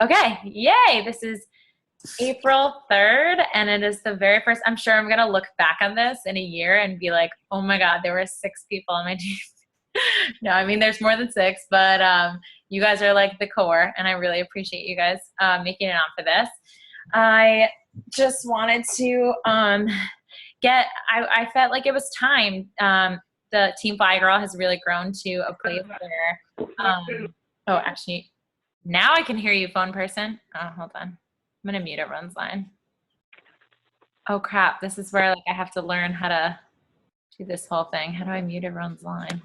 Okay, yay! This is April 3rd, and it is the very first. I'm sure I'm gonna look back on this in a year and be like, oh my God, there were 6 people on my team. No, I mean, there's more than 6, but you guys are like the core, and I really appreciate you guys making it on for this. I just wanted to I felt like it was time. The Team Fly Girl has really grown to a place where, oh, actually, now I can hear you, phone person. Oh, hold on. I'm going to mute everyone's line. Oh, crap. This is where I have to learn how to do this whole thing. How do I mute everyone's line?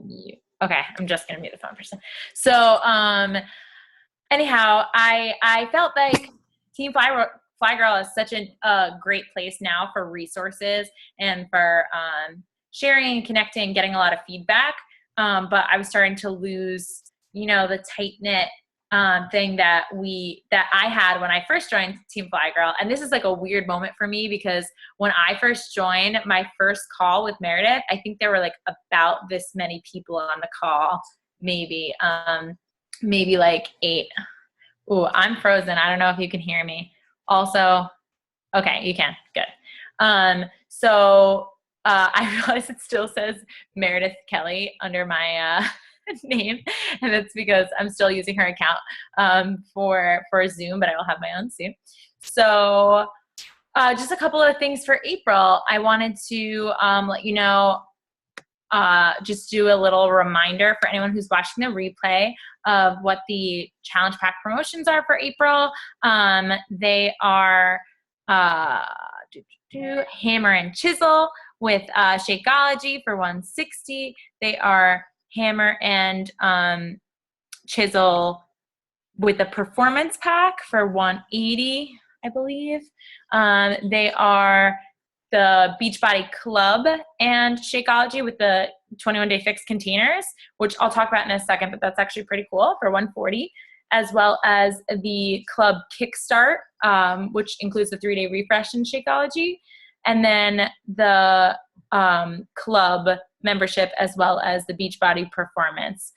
Mute. Okay, I'm just going to mute the phone person. So, anyhow, I felt like Team Fly Girl is such a great place now for resources and for sharing and connecting, getting a lot of feedback. But I was starting to lose, the tight-knit thing that I had when I first joined Team Fly Girl. And this is like a weird moment for me because when I first joined my first call with Meredith, I think there were like about this many people on the call, maybe like 8. Ooh, I'm frozen. I don't know if you can hear me. Also, okay, you can. Good. So I realize it still says Meredith Kelly under my name, and that's because I'm still using her account for Zoom, but I will have my own soon. So just a couple of things for April. I wanted to let you know, just do a little reminder for anyone who's watching the replay of what the challenge pack promotions are for April. They are Hammer and Chisel with Shakeology for $160. They are Hammer and Chisel with the Performance Pack for $180, I believe. They are the Beachbody Club and Shakeology with the 21-day fixed containers, which I'll talk about in a second, but that's actually pretty cool, for $140, as well as the Club Kickstart, which includes the 3-day refresh in Shakeology, and then the Club membership, as well as the Beachbody Performance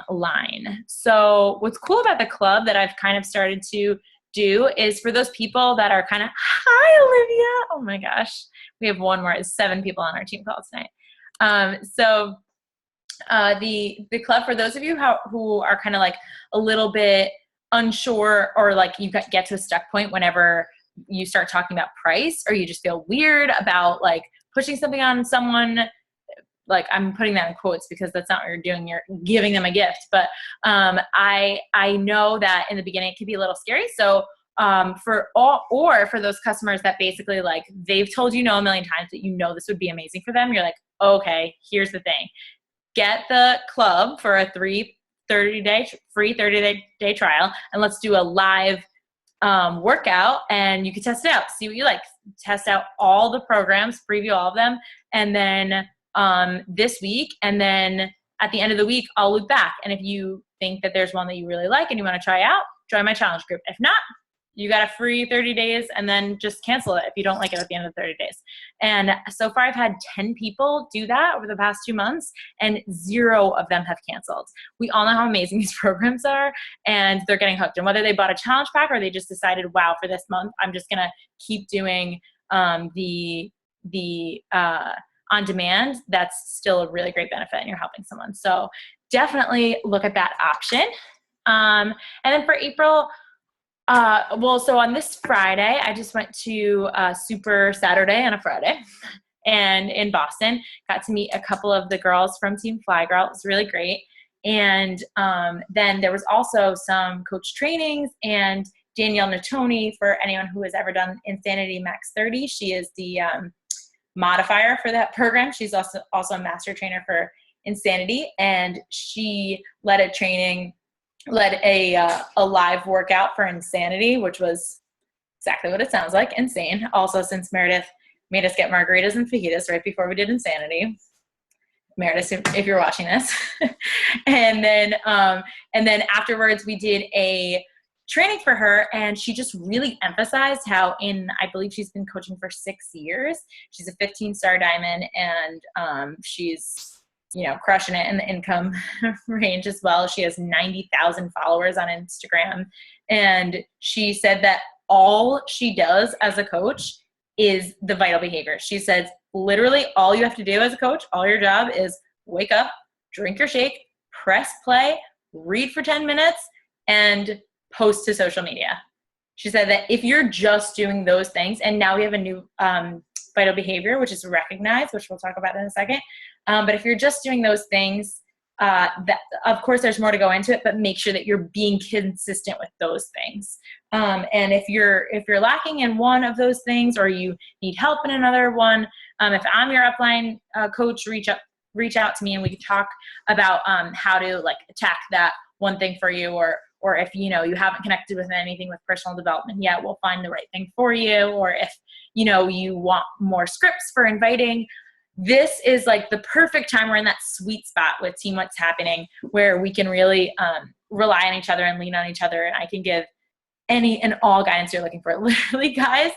line. So what's cool about the Club that I've kind of started to do is for those people that are kind of, hi, Olivia. Oh my gosh. We have one more. It's 7 people on our team call tonight. So the Club, for those of you who are kind of like a little bit unsure, or like you get to a stuck point whenever you start talking about price, or you just feel weird about like pushing something on someone, like I'm putting that in quotes because that's not what you're doing. You're giving them a gift. But I know that in the beginning it can be a little scary. So for those customers that basically like they've told you no a million times that this would be amazing for them, you're like, okay, here's the thing. Get the Club for a free 30-day trial, and let's do a live workout, and you can test it out, see what you like, test out all the programs, preview all of them, and then this week, and then at the end of the week, I'll loop back. And if you think that there's one that you really like and you want to try out, join my challenge group. If not, you got a free 30 days and then just cancel it if you don't like it at the end of the 30 days. And so far I've had 10 people do that over the past 2 months, and 0 of them have canceled. We all know how amazing these programs are, and they're getting hooked. And whether they bought a challenge pack or they just decided, wow, for this month, I'm just going to keep doing the on demand, that's still a really great benefit, and you're helping someone. So definitely look at that option. And then for April, so on this Friday, I just went to Super Saturday on a Friday, and in Boston, got to meet a couple of the girls from Team Fly Girl. It was really great. And then there was also some coach trainings, and Danielle Natoni, for anyone who has ever done Insanity Max 30, she is the modifier for that program. She's also a master trainer for Insanity, and she led a live workout for Insanity, which was exactly what it sounds like, insane. Also, since Meredith made us get margaritas and fajitas right before we did Insanity, Meredith, if you're watching this, and then afterwards we did a training for her, and she just really emphasized how I believe she's been coaching for 6 years. She's a 15-star diamond, and she's crushing it in the income range as well. She has 90,000 followers on Instagram. And she said that all she does as a coach is the vital behavior. She says, literally all you have to do as a coach, all your job is wake up, drink your shake, press play, read for 10 minutes, and post to social media. She said that if you're just doing those things, and now we have a new vital behavior, which is recognized, which we'll talk about in a second. But if you're just doing those things, that of course there's more to go into it, but make sure that you're being consistent with those things. And if you're lacking in one of those things, or you need help in another one, if I'm your upline coach, reach out to me and we can talk about how to like attack that one thing for you, or if you haven't connected with anything with personal development yet, we'll find the right thing for you. Or if you want more scripts for inviting, this is like the perfect time. We're in that sweet spot with Team What's Happening, where we can really rely on each other and lean on each other, and I can give any and all guidance you're looking for. Literally, guys,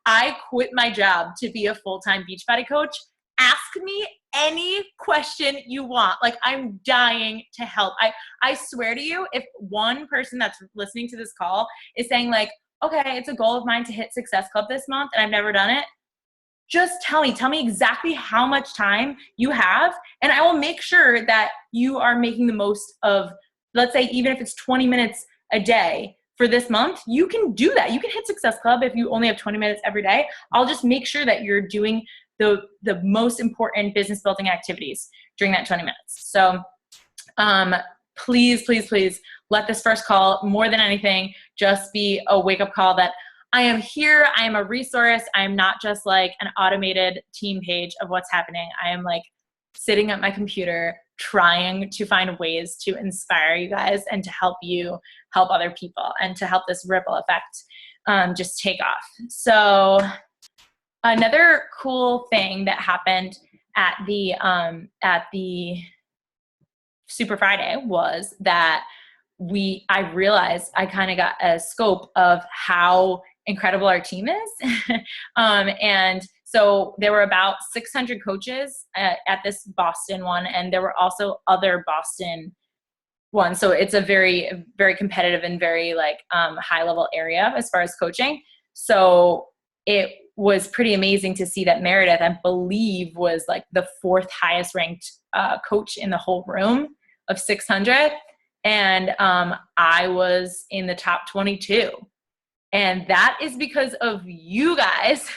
I quit my job to be a full-time Beachbody coach. Ask me any question you want. Like, I'm dying to help. I swear to you, if one person that's listening to this call is saying like, okay, it's a goal of mine to hit Success Club this month and I've never done it, just tell me exactly how much time you have, and I will make sure that you are making the most of, let's say, even if it's 20 minutes a day for this month, you can do that. You can hit Success Club if you only have 20 minutes every day. I'll just make sure that you're doing the most important business building activities during that 20 minutes. So please let this first call, more than anything, just be a wake-up call that I am here. I am a resource. I am not just like an automated team page of what's happening. I am like sitting at my computer trying to find ways to inspire you guys and to help you help other people and to help this ripple effect just take off. So another cool thing that happened at the Super Friday was that I realized I kind of got a scope of how incredible our team is. And so there were about 600 coaches at this Boston one, and there were also other Boston ones. So it's a very, very competitive and very like high level area as far as coaching. So it was pretty amazing to see that Meredith, I believe, was like the 4th highest ranked coach in the whole room of 600. And I was in the top 22. And that is because of you guys.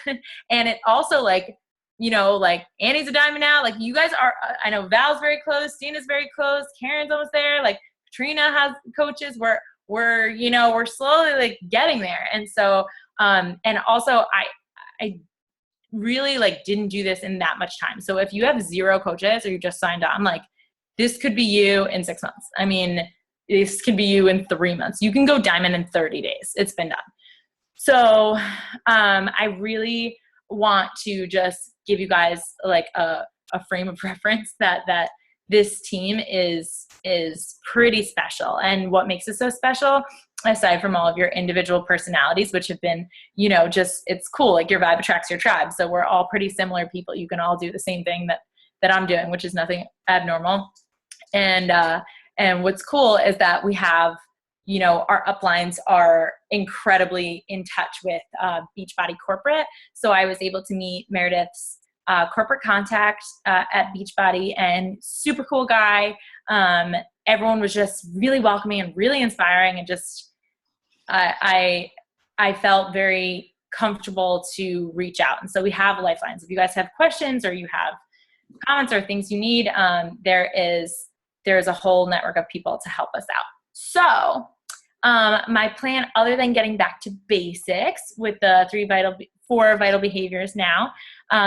And it also like Annie's a diamond now. Like you guys are, I know Val's very close. Dina's very close. Karen's almost there. Like Katrina has coaches. We're slowly like getting there. And so, and also I really like didn't do this in that much time. So if you have 0 coaches or you just signed on, like this could be you in 6 months. I mean, this could be you in 3 months. You can go diamond in 30 days. It's been done. So I really want to just give you guys like a frame of reference that this team is pretty special. And what makes it so special, aside from all of your individual personalities, which have been, just, it's cool. Like your vibe attracts your tribe. So we're all pretty similar people. You can all do the same thing that I'm doing, which is nothing abnormal. And what's cool is that we have, our uplines are incredibly in touch with Beachbody corporate. So I was able to meet Meredith's corporate contact at Beachbody, and super cool guy. Everyone was just really welcoming and really inspiring, and just I felt very comfortable to reach out. And so we have lifelines. If you guys have questions or you have comments or things you need, there is a whole network of people to help us out. So my plan, other than getting back to basics with the 4 vital behaviors now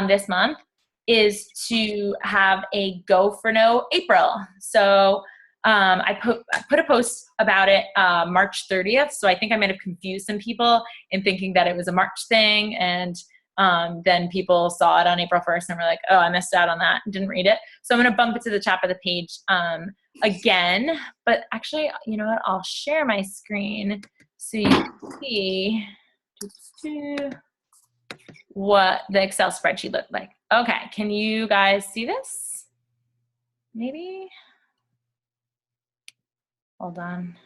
this month, is to have a Go for No April. So I put a post about it March 30th. So I think I might have confused some people in thinking that it was a March thing. And then people saw it on April 1st and were like, oh, I missed out on that and didn't read it. So I'm going to bump it to the top of the page again. But actually, you know what? I'll share my screen so you can see what the Excel spreadsheet looked like. Okay. Can you guys see this? maybe, hold on.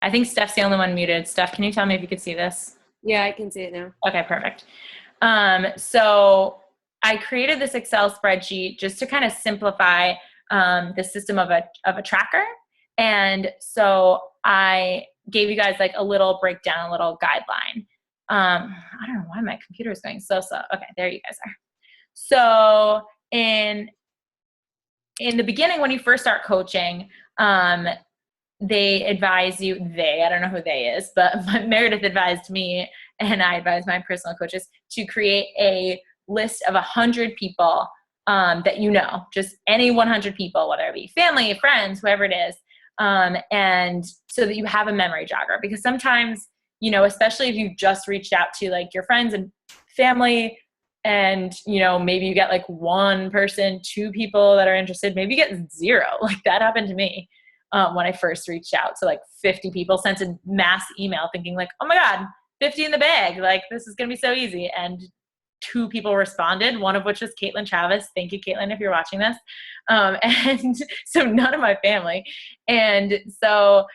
I think Steph's the only one muted. Steph, can you tell me if you could see this? Yeah, I can see it now. Okay, perfect. So I created this Excel spreadsheet just to kind of simplify the system of a tracker. And so I gave you guys like a little breakdown, a little guideline. I don't know why my computer is going so slow. Okay, there you guys are. So in the beginning, when you first start coaching, they advise you, I don't know who they is, but Meredith advised me and I advised my personal coaches to create a list of 100 people that you know, just any 100 people, whether it be family, friends, whoever it is, and so that you have a memory jogger. Because sometimes, you know, especially if you've just reached out to like your friends and family, and you know, maybe you get like one person, two people that are interested, maybe you get zero. Like that happened to me. When I first reached out to like 50 people, sent a mass email thinking like, oh my God, 50 in the bag. Like this is going to be so easy. And 2 people responded, one of which was Caitlin Travis. Thank you, Caitlin, if you're watching this. And so none of my family. And so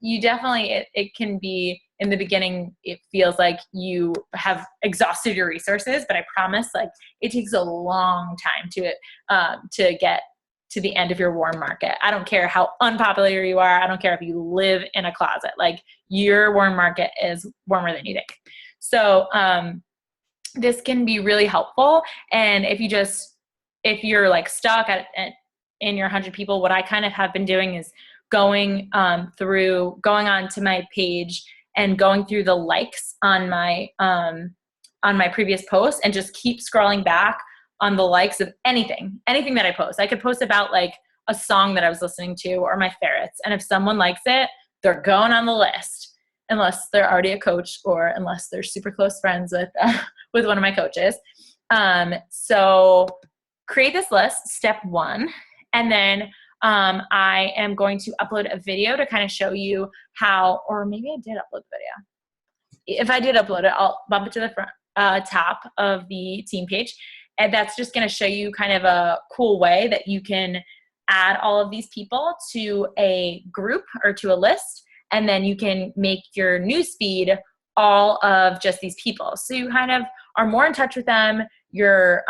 you definitely, it can be in the beginning, it feels like you have exhausted your resources, but I promise like it takes a long time to get to the end of your warm market. I don't care how unpopular you are. I don't care if you live in a closet, like your warm market is warmer than you think. So, this can be really helpful. And if you're like stuck in your 100 people, what I kind of have been doing is going on to my page and going through the likes on my previous posts and just keep scrolling back on the likes of anything that I post. I could post about like a song that I was listening to or my ferrets. And if someone likes it, they're going on the list, unless they're already a coach or unless they're super close friends with one of my coaches. So create this list, step 1. And then I am going to upload a video to kind of show you how, or maybe I did upload the video. If I did upload it, I'll bump it to the front, top of the team page. And that's just going to show you kind of a cool way that you can add all of these people to a group or to a list. And then you can make your newsfeed all of just these people. So you kind of are more in touch with them. You're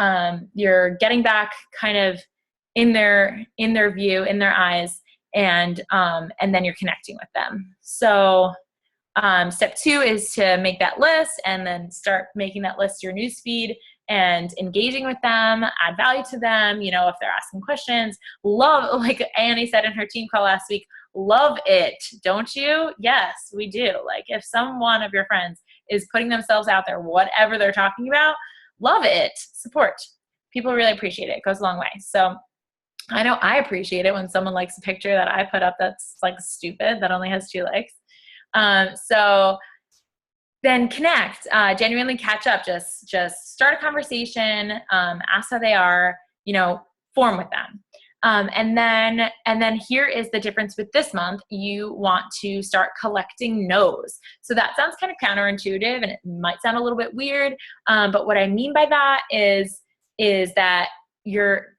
getting back kind of in their view, in their eyes, and then you're connecting with them. So step 2 is to make that list and then start making that list your newsfeed and engaging with them, add value to them. You know, if they're asking questions, like Annie said in her team call last week, love it, don't you? Yes, we do. Like if someone of your friends is putting themselves out there, whatever they're talking about, love it, support. People really appreciate it. It goes a long way. So I know I appreciate it when someone likes a picture that I put up that's like stupid, that only has 2 likes. So then connect, genuinely catch up, just start a conversation, ask how they are, you know, form with them. And then here is the difference with this month. You want to start collecting no's. So that sounds kind of counterintuitive and it might sound a little bit weird. But what I mean by that is that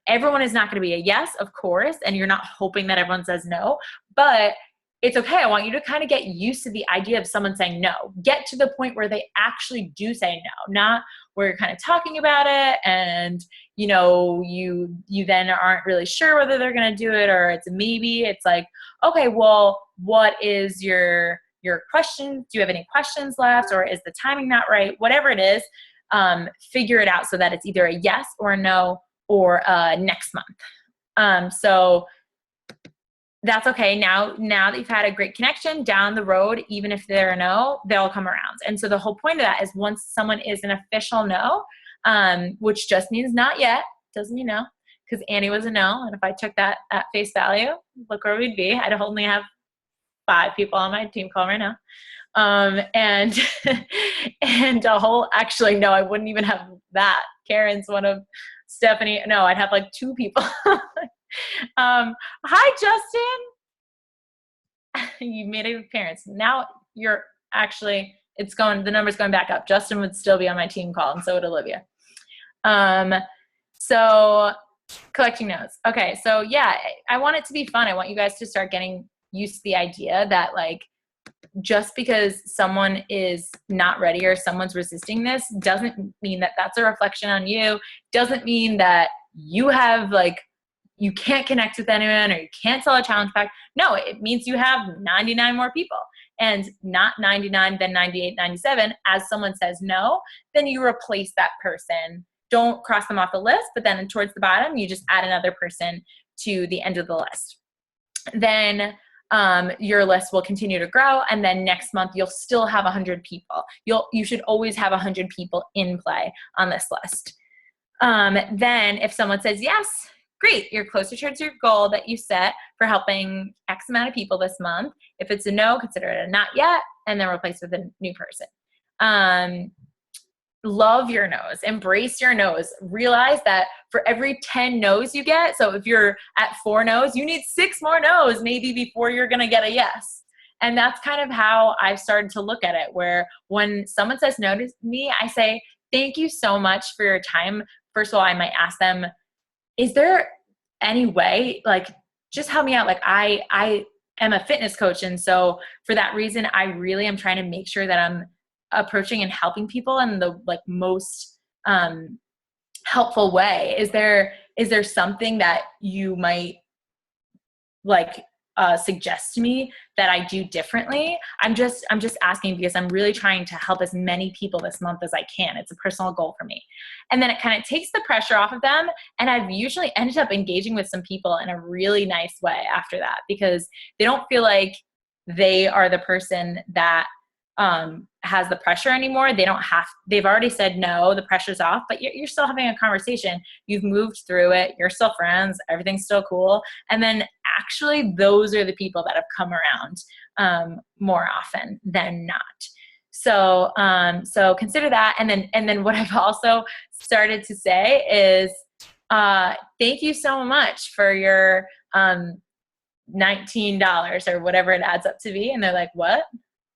everyone is not going to be a yes, of course, and you're not hoping that everyone says no, but it's okay. I want you to kind of get used to the idea of someone saying no. Get to the point where they actually do say no, not where you're kind of talking about it and, you know, you then aren't really sure whether they're going to do it or it's a maybe. It's like, okay, well, what is your question? Do you have any questions left, or is the timing not right? Whatever it is, figure it out so that it's either a yes or a no or next month. So that's okay. Now that you've had a great connection down the road, even if they're a no, they'll come around. And so the whole point of that is once someone is an official no, which just means not yet, doesn't mean no, because Annie was a no. And if I took that at face value, look where we'd be. I'd only have 5 people on my team call right now. And actually, no, I wouldn't even have that. Karen's one of Stephanie. No, I'd have like 2 people. Hi, Justin. You made an appearance. Now you're actually, the number's going back up. Justin would still be on my team call, and so would Olivia. So Collecting notes. Okay. So yeah, I want it to be fun. I want you guys to start getting used to the idea that like, just because someone is not ready or someone's resisting this doesn't mean that that's a reflection on you. Doesn't mean that you have like, you can't connect with anyone or you can't sell a challenge pack. No, it means you have 99 more people, and not 99, then 98, 97. As someone says no, then you replace that person. Don't cross them off the list, but then towards the bottom, you just add another person to the end of the list. Then your list will continue to grow. And then next month, you'll still have 100 people. You should always have 100 people in play on this list. Then if someone says yes, great, you're closer towards your goal that you set for helping X amount of people this month. If it's a no, consider it a not yet, and then replace with a new person. Love your no's, embrace your no's. Realize that for every 10 no's you get, so if you're at 4 no's, you need 6 more no's maybe before you're going to get a yes. And that's kind of how I've started to look at it, where when someone says no to me, I say, thank you so much for your time. First of all, I might ask them, is there any way, like, just help me out. Like I am a fitness coach. And so for that reason, I really am trying to make sure that I'm approaching and helping people in the like most helpful way. Is there something that you might like suggest to me that I do differently? I'm just asking because I'm really trying to help as many people this month as I can. It's a personal goal for me. And then it kind of takes the pressure off of them. And I've usually ended up engaging with some people in a really nice way after that, because they don't feel like they are the person that has the pressure anymore. They've already said no, the pressure's off, but you're still having a conversation. You've moved through it. You're still friends. Everything's still cool. And then actually those are the people that have come around, more often than not. So, so consider that. And then what I've also started to say is, thank you so much for your, $19 or whatever it adds up to be. And they're like, what?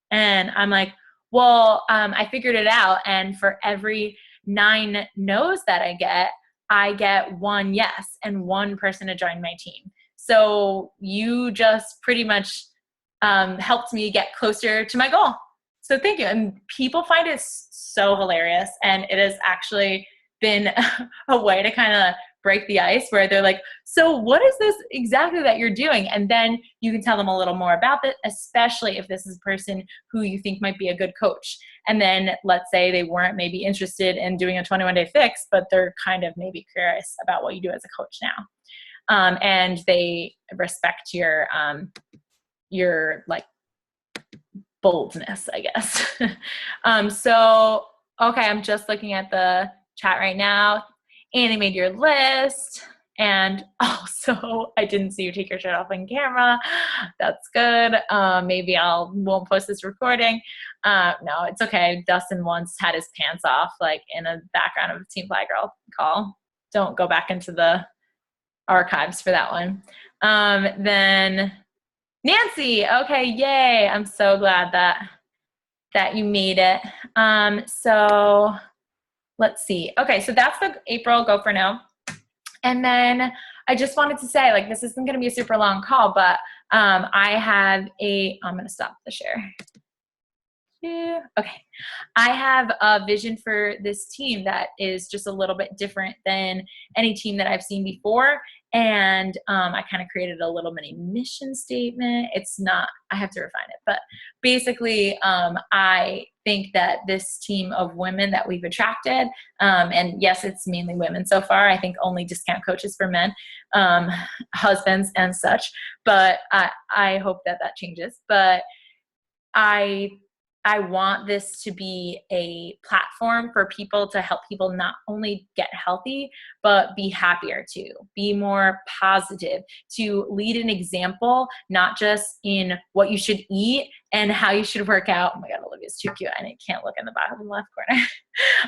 And I'm like, well, I figured it out. And for every 9 no's that I get 1 yes and 1 person to join my team. So you just pretty much helped me get closer to my goal. So thank you. And people find it so hilarious. And it has actually been a way to kind of break the ice, where they're like, so what is this exactly that you're doing? And then you can tell them a little more about it, especially if this is a person who you think might be a good coach. And then let's say they weren't maybe interested in doing a 21-day fix, but they're kind of maybe curious about what you do as a coach now. And they respect your like boldness, I guess. So, okay, I'm just looking at the chat right now. Annie made your list. And also, I didn't see you take your shirt off on camera. That's good. Maybe won't post this recording. No, it's okay. Dustin once had his pants off, like in a background of a Team Fly Girl call. Don't go back into the archives for that one. Then Nancy. Okay, yay! I'm so glad that you made it. So let's see. Okay, so that's the April Go For No. And then I just wanted to say, like, this isn't going to be a super long call, but I'm going to stop the share. Okay. I have a vision for this team that is just a little bit different than any team that I've seen before. And I kind of created a little mini mission statement. It's not, I have to refine it, but basically I think that this team of women that we've attracted, and yes, it's mainly women so far. I think only discount coaches for men, husbands and such, but I hope that changes. But I want this to be a platform for people to help people not only get healthy, but be happier too, be more positive, to lead an example, not just in what you should eat and how you should work out. Oh my God, Olivia's too cute. And I can't look in the bottom left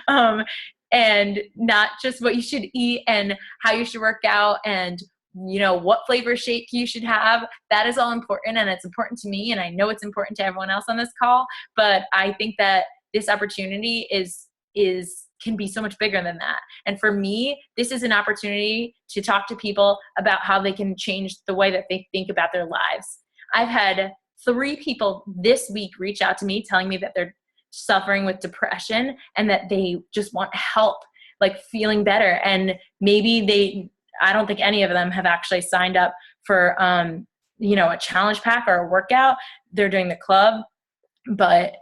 corner. And not just what you should eat and how you should work out and what flavor shake you should have. That is all important, and it's important to me, and I know it's important to everyone else on this call. But I think that this opportunity is can be so much bigger than that. And for me, this is an opportunity to talk to people about how they can change the way that they think about their lives. I've had 3 people this week reach out to me telling me that they're suffering with depression and that they just want help, like feeling better. And maybe I don't think any of them have actually signed up for, a challenge pack or a workout. They're doing the club, but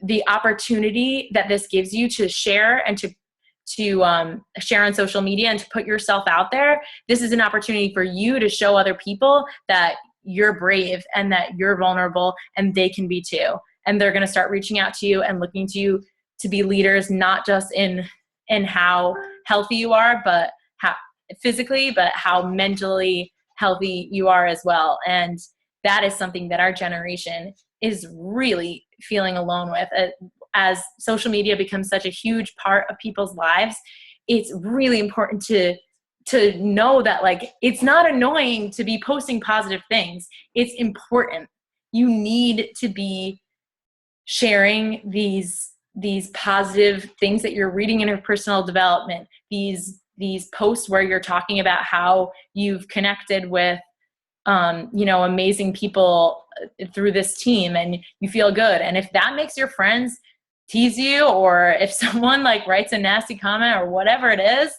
the opportunity that this gives you to share and to share on social media and to put yourself out there, this is an opportunity for you to show other people that you're brave and that you're vulnerable and they can be too. And they're going to start reaching out to you and looking to you to be leaders, not just in how healthy you are, but how physically, but how mentally healthy you are as well. And that is something that our generation is really feeling alone with. As social media becomes such a huge part of people's lives, it's really important to know that, like, it's not annoying to be posting positive things. It's important. You need to be sharing these positive things that you're reading in your personal development, these posts where you're talking about how you've connected with amazing people through this team and you feel good. And if that makes your friends tease you, or if someone like writes a nasty comment or whatever it is,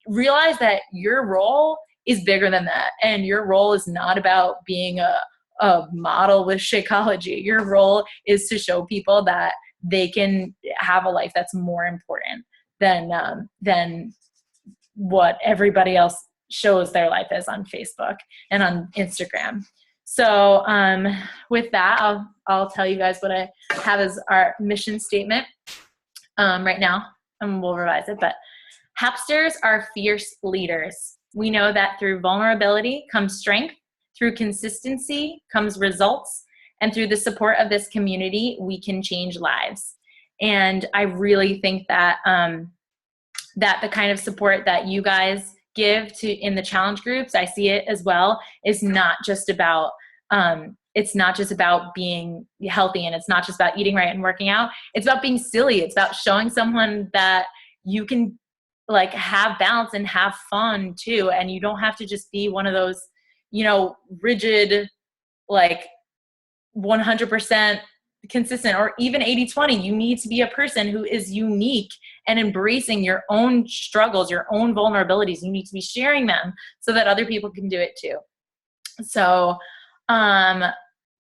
realize that your role is bigger than that. And your role is not about being a model with Shakeology. Your role is to show people that they can have a life that's more important than what everybody else shows their life is on Facebook and on Instagram. So with that, I'll tell you guys what I have as our mission statement right now, and we'll revise it. But Hapsters are fierce leaders. We know that through vulnerability comes strength, through consistency comes results, and through the support of this community, we can change lives. And I really think that that the kind of support that you guys give to in the challenge groups, I see it as well, is not just about it's not just about being healthy, and it's not just about eating right and working out. It's about being silly. It's about showing someone that you can like have balance and have fun too. And you don't have to just be one of those, rigid, like 100% consistent, or even 80-20. You need to be a person who is unique and embracing your own struggles, your own vulnerabilities. You need to be sharing them so that other people can do it too. So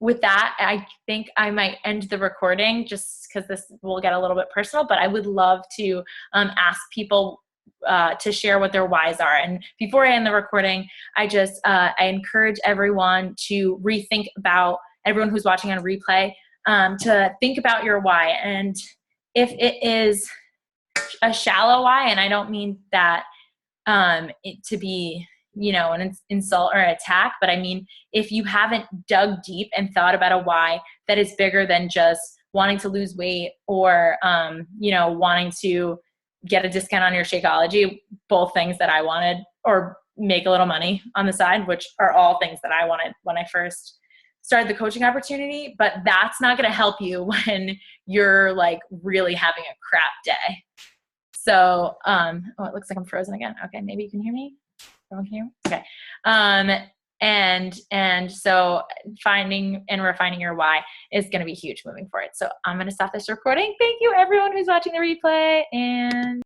with that, I think I might end the recording just because this will get a little bit personal, but I would love to ask people to share what their whys are. And before I end the recording, I encourage everyone to rethink about, everyone who's watching on replay, to think about your why. And if it is a shallow why, and I don't mean that it to be, an insult or attack, but I mean, if you haven't dug deep and thought about a why that is bigger than just wanting to lose weight or, wanting to get a discount on your Shakeology, both things that I wanted, or make a little money on the side, which are all things that I wanted when I first started the coaching opportunity, but that's not going to help you when you're like really having a crap day. So, it looks like I'm frozen again. Okay. Maybe you can hear me. Everyone can hear me? Okay. And so finding and refining your why is going to be huge moving forward. So I'm going to stop this recording. Thank you everyone who's watching the replay, and